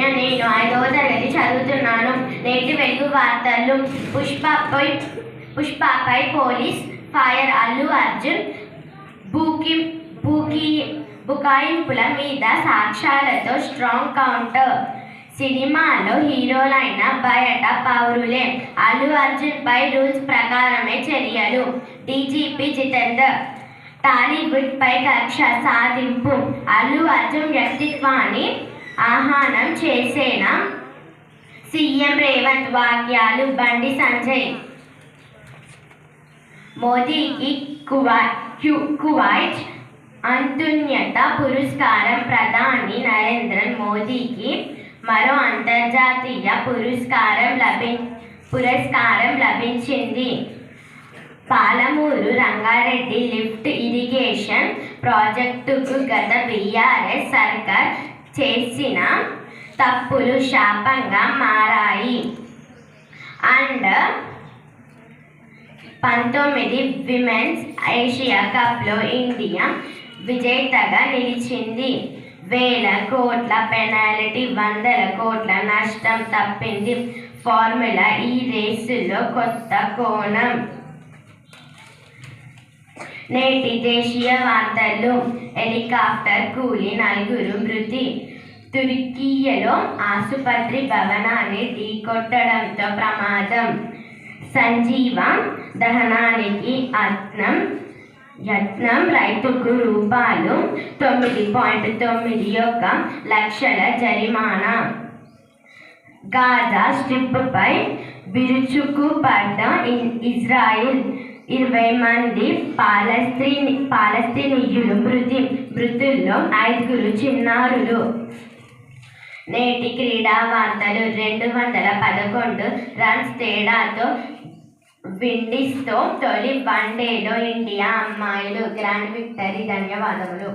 చైతన్య. నేను 5వ తరగతి చదువుతున్నాను. నేటి వెలుగు వార్తలు. పుష్పపై పోలీస్ ఫైర్. అల్లు అర్జున్ బుకాయింపుల మీద సాక్ష్యాలతో స్ట్రాంగ్ కౌంటర్. సినిమాలో హీరోలైన బయట పౌరులే. అల్లు అర్జున్ పై రూల్స్ ప్రకారమే చర్యలు. డీజీపీ జితేందర్. టాలీవుడ్ పై కక్ష సాధింపు. అల్లు అర్జున్ వ్యక్తిత్వాన్ని ఆహ్వానం చేసేన సీఎం రేవంత్ వ్యాఖ్యలు. బండి సంజయ్. మోదీకి కువైట్ అత్యున్నత పురస్కారం. ప్రధాని నరేంద్ర మోదీకి మరో అంతర్జాతీయ పురస్కారం లభించింది. పాలమూరు రంగారెడ్డి లిఫ్ట్ ఇరిగేషన్ ప్రాజెక్టుకు గత బీఆర్ఎస్ సర్కార్ చేసిన తప్పులు శాపంగా మారాయి. అండర్ 19 విమెన్స్ ఏషియా కప్లో ఇండియా విజేతగా నిలిచింది. వేల కోట్ల పెనాల్టీ, వందల కోట్ల నష్టం తప్పింది. ఫార్ములా ఈ రేసులో కొత్త కోణం. నేటి దేశీయ వార్తలు. హెలికాప్టర్ కూలి 4 మృతి. తుర్కీలో ఆసుపత్రి భవనాన్ని ఢీకొట్టడంతో ప్రమాదం. సంజీవ దహనానికి యత్నం. రైతుకు రూపాయలు 9.91 లక్షల జరిమానా. Gaza స్ట్రిప్పై విరుచుకుపడ్డ Israel. 20 మంది పాలస్తీనియులు మృతి. మృతుల్లో 5 చిన్నారులు. నేటి క్రీడా వార్తలు. 211 రన్స్ తేడాతో విండీస్తో తొలి వన్డేలో ఇండియా అమ్మాయిలు గ్రాండ్ విక్టరీ. ధన్యవాదములు.